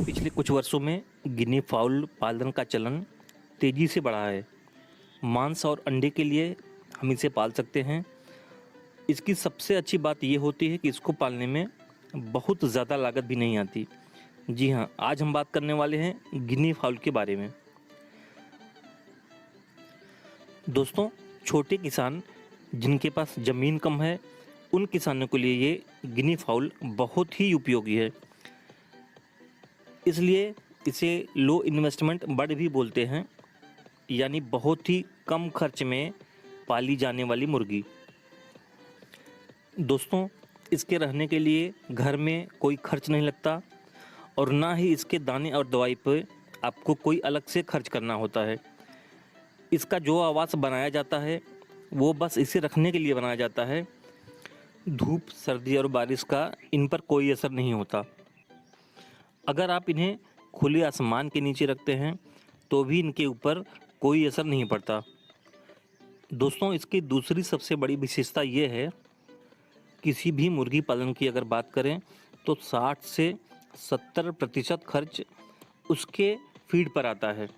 पिछले कुछ वर्षों में गिनी फाउल पालन का चलन तेज़ी से बढ़ा है। मांस और अंडे के लिए हम इसे पाल सकते हैं। इसकी सबसे अच्छी बात ये होती है कि इसको पालने में बहुत ज़्यादा लागत भी नहीं आती। जी हाँ, आज हम बात करने वाले हैं गिनी फाउल के बारे में। दोस्तों, छोटे किसान जिनके पास ज़मीन कम है, उन किसानों के लिए ये गिनी फाउल बहुत ही उपयोगी है। इसलिए इसे लो इन्वेस्टमेंट बर्ड भी बोलते हैं, यानी बहुत ही कम खर्च में पाली जाने वाली मुर्गी। दोस्तों, इसके रहने के लिए घर में कोई खर्च नहीं लगता और ना ही इसके दाने और दवाई पर आपको कोई अलग से खर्च करना होता है। इसका जो आवास बनाया जाता है वो बस इसे रखने के लिए बनाया जाता है। धूप, सर्दी और बारिश का इन पर कोई असर नहीं होता। अगर आप इन्हें खुले आसमान के नीचे रखते हैं तो भी इनके ऊपर कोई असर नहीं पड़ता। दोस्तों, इसकी दूसरी सबसे बड़ी विशेषता ये है, किसी भी मुर्गी पालन की अगर बात करें तो 60 से 70% खर्च उसके फीड पर आता है,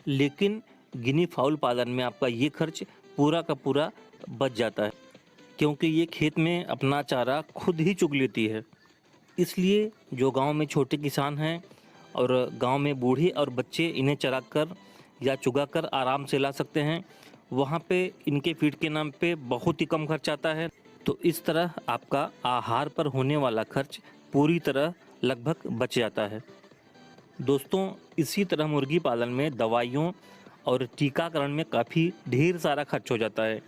लेकिन गिनी फाउल पालन में आपका ये खर्च पूरा का पूरा बच जाता है, क्योंकि ये खेत में अपना चारा खुद ही चुग लेती है। इसलिए जो गांव में छोटे किसान हैं और गांव में बूढ़े और बच्चे इन्हें चराकर या चुगाकर आराम से ला सकते हैं, वहां पे इनके फीड के नाम पे बहुत ही कम खर्च आता है। तो इस तरह आपका आहार पर होने वाला खर्च पूरी तरह लगभग बच जाता है। दोस्तों, इसी तरह मुर्गी पालन में दवाइयों और टीकाकरण में काफ़ी ढेर सारा खर्च हो जाता है,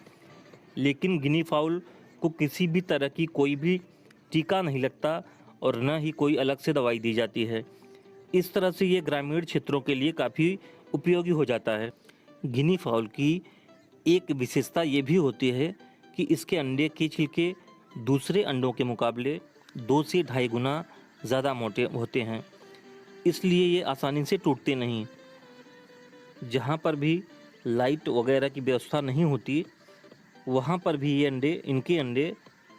लेकिन गिनी फाउल को किसी भी तरह की कोई भी टीका नहीं लगता और न ही कोई अलग से दवाई दी जाती है। इस तरह से ये ग्रामीण क्षेत्रों के लिए काफ़ी उपयोगी हो जाता है। गिनी फाउल की एक विशेषता ये भी होती है कि इसके अंडे के छिलके दूसरे अंडों के मुकाबले 2 से ढाई गुना ज़्यादा मोटे होते हैं, इसलिए ये आसानी से टूटते नहीं। जहाँ पर भी लाइट वगैरह की व्यवस्था नहीं होती, वहाँ पर भी ये इनके अंडे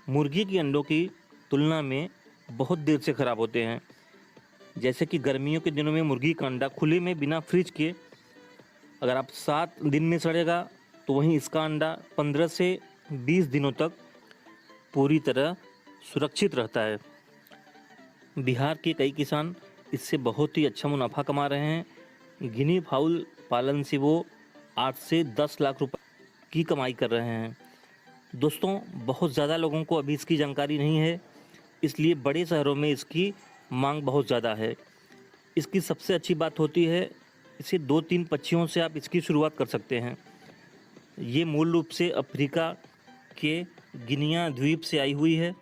मुर्गी के अंडों की तुलना में बहुत देर से ख़राब होते हैं। जैसे कि गर्मियों के दिनों में मुर्गी का अंडा खुले में बिना फ्रिज के अगर आप 7 दिन में सड़ेगा, तो वहीं इसका अंडा 15 से 20 दिनों तक पूरी तरह सुरक्षित रहता है। बिहार के कई किसान इससे बहुत ही अच्छा मुनाफा कमा रहे हैं। गिनी फाउल पालन से वो 8 से 10 लाख रुपए की कमाई कर रहे हैं। दोस्तों, बहुत ज़्यादा लोगों को अभी इसकी जानकारी नहीं है, इसलिए बड़े शहरों में इसकी मांग बहुत ज़्यादा है। इसकी सबसे अच्छी बात होती है, इसे 2-3 पक्षियों से आप इसकी शुरुआत कर सकते हैं। ये मूल रूप से अफ्रीका के गिनिया द्वीप से आई हुई है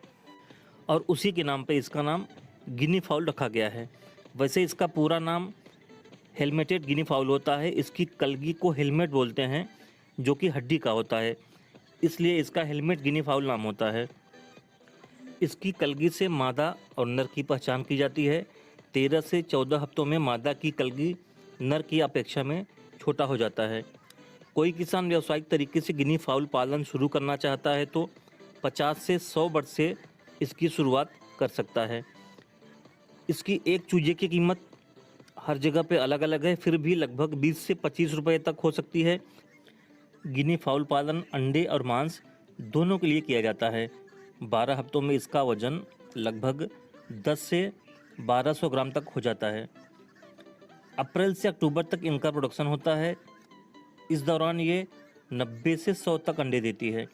और उसी के नाम पे इसका नाम गिनी फाउल रखा गया है। वैसे इसका पूरा नाम हेलमेटेड गिनी फाउल होता है। इसकी कलगी को हेलमेट बोलते हैं, जो कि हड्डी का होता है, इसलिए इसका हेलमेट गिनी फाउल नाम होता है। इसकी कलगी से मादा और नर की पहचान की जाती है। 13 से 14 हफ्तों में मादा की कलगी नर की अपेक्षा में छोटा हो जाता है। कोई किसान व्यावसायिक तरीके से गिनी फाउल पालन शुरू करना चाहता है तो 50 से 100 बर्ड से इसकी शुरुआत कर सकता है। इसकी एक चूजे की कीमत हर जगह पे अलग अलग है, फिर भी लगभग 20 से 25 रुपये तक हो सकती है। गिनी फाउल पालन अंडे और मांस दोनों के लिए किया जाता है। 12 हफ्तों में इसका वजन लगभग 10 से 1200 ग्राम तक हो जाता है। अप्रैल से अक्टूबर तक इनका प्रोडक्शन होता है। इस दौरान ये 90 से 100 तक अंडे देती है।